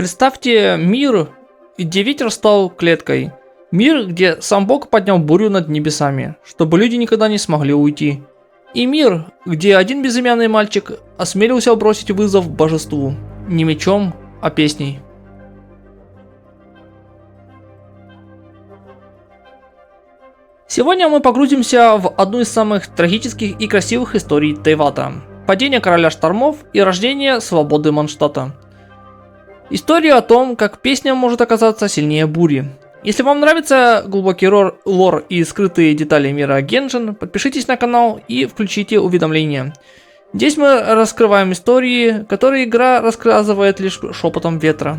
Представьте мир, где ветер стал клеткой. Мир, где сам Бог поднял бурю над небесами, чтобы люди никогда не смогли уйти. И мир, где один безымянный мальчик осмелился бросить вызов божеству. Не мечом, а песней. Сегодня мы погрузимся в одну из самых трагических и красивых историй Тейвата. Падение короля штормов и рождение свободы Mondstadt. История о том, как песня может оказаться сильнее бури. Если вам нравится глубокий лор и скрытые детали мира Геншин, подпишитесь на канал и включите уведомления. Здесь мы раскрываем истории, которые игра рассказывает лишь шепотом ветра.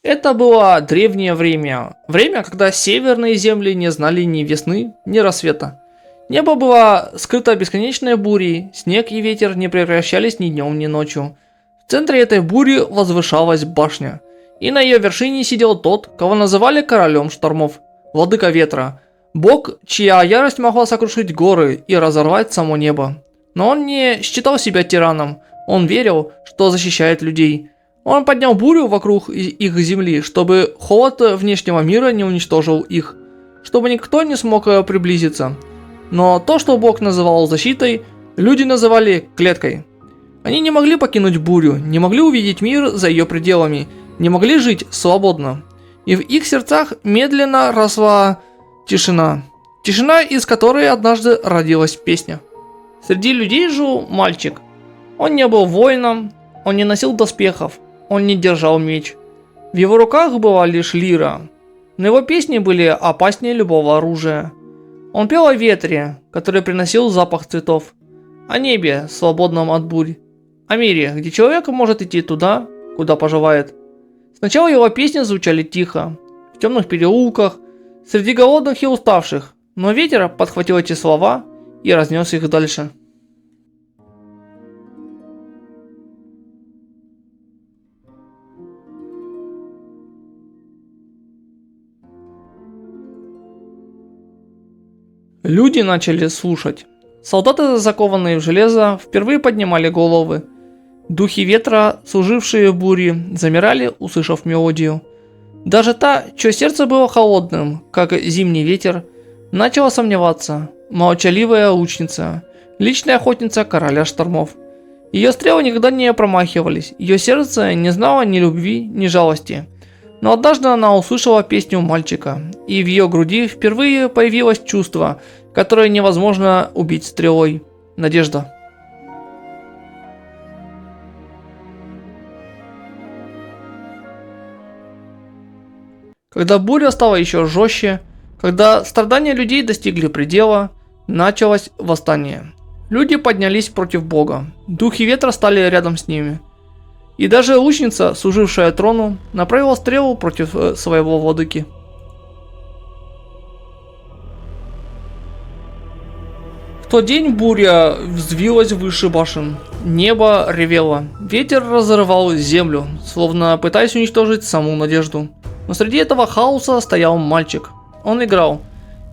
Это было древнее время. Время, когда северные земли не знали ни весны, ни рассвета. Небо было скрыто бесконечной бурей, снег и ветер не превращались ни днем, ни ночью. В центре этой бури возвышалась башня, и на ее вершине сидел тот, кого называли королем штормов, владыка ветра, бог, чья ярость могла сокрушить горы и разорвать само небо. Но он не считал себя тираном, он верил, что защищает людей. Он поднял бурю вокруг их земли, чтобы холод внешнего мира не уничтожил их, чтобы никто не смог приблизиться. Но то, что Бог называл защитой, люди называли клеткой. Они не могли покинуть бурю, не могли увидеть мир за ее пределами, не могли жить свободно. И в их сердцах медленно росла тишина. Тишина, из которой однажды родилась песня. Среди людей жил мальчик. Он не был воином, он не носил доспехов, он не держал меч. В его руках была лишь лира, но его песни были опаснее любого оружия. Он пел о ветре, который приносил запах цветов, о небе, свободном от бурь, о мире, где человек может идти туда, куда пожелает. Сначала его песни звучали тихо, в темных переулках, среди голодных и уставших, но ветер подхватил эти слова и разнес их дальше. Люди начали слушать. Солдаты, закованные в железо, впервые поднимали головы. Духи ветра, служившие бури, замирали, услышав мелодию. Даже та, чье сердце было холодным, как зимний ветер, начала сомневаться. Молчаливая лучница, личная охотница короля штормов. Ее стрелы никогда не промахивались, ее сердце не знало ни любви, ни жалости. Но однажды она услышала песню мальчика, и в ее груди впервые появилось чувство, которое невозможно убить стрелой – надежда. Когда буря стала еще жестче, когда страдания людей достигли предела, началось восстание. Люди поднялись против Бога, духи ветра стали рядом с ними. И даже лучница, служившая трону, направила стрелу против своего владыки. В тот день буря взвилась выше башен, небо ревело, ветер разрывал землю, словно пытаясь уничтожить саму надежду. Но среди этого хаоса стоял мальчик. Он играл.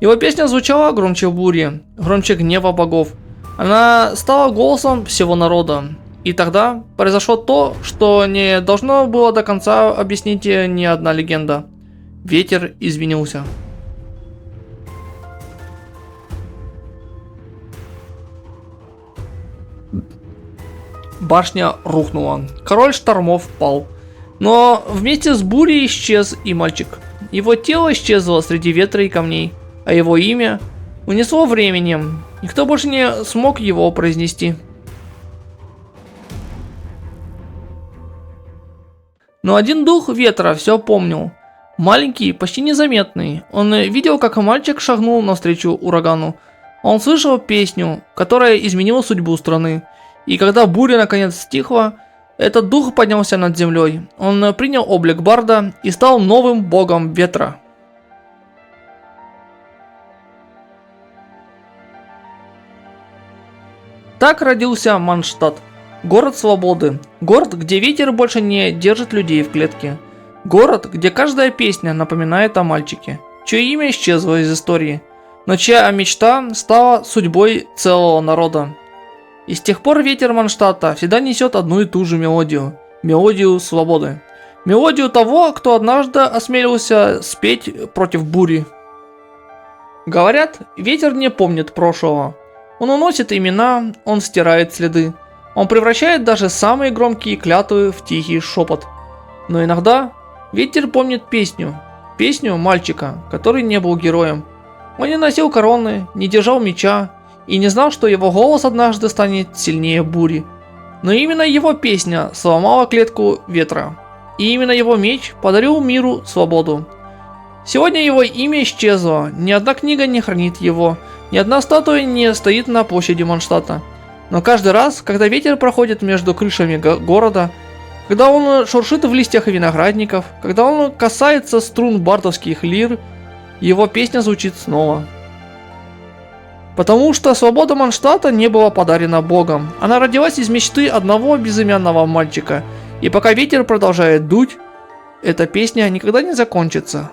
Его песня звучала громче бури, громче гнева богов. Она стала голосом всего народа. И тогда произошло то, что не должно было до конца объяснить ни одна легенда. Ветер извинился. Башня рухнула. Король штормов пал. Но вместе с бурей исчез и мальчик. Его тело исчезло среди ветра и камней, а его имя унесло временем. Никто больше не смог его произнести. Но один дух ветра все помнил. Маленький, почти незаметный. Он видел, как мальчик шагнул навстречу урагану. Он слышал песню, которая изменила судьбу страны. И когда буря наконец стихла, этот дух поднялся над землей. Он принял облик барда и стал новым богом ветра. Так родился Mondstadt. Город свободы. Город, где ветер больше не держит людей в клетке. Город, где каждая песня напоминает о мальчике, чье имя исчезло из истории, но чья мечта стала судьбой целого народа. И с тех пор ветер Манштадта всегда несет одну и ту же мелодию. Мелодию свободы. Мелодию того, кто однажды осмелился спеть против бури. Говорят, ветер не помнит прошлого. Он уносит имена, он стирает следы. Он превращает даже самые громкие клятвы в тихий шепот. Но иногда ветер помнит песню. Песню мальчика, который не был героем. Он не носил короны, не держал меча и не знал, что его голос однажды станет сильнее бури. Но именно его песня сломала клетку ветра. И именно его меч подарил миру свободу. Сегодня его имя исчезло, ни одна книга не хранит его, ни одна статуя не стоит на площади Манштадта. Но каждый раз, когда ветер проходит между крышами города, когда он шуршит в листьях виноградников, когда он касается струн бардовских лир, его песня звучит снова. Потому что свобода Манштадта не была подарена Богом. Она родилась из мечты одного безымянного мальчика. И пока ветер продолжает дуть, эта песня никогда не закончится.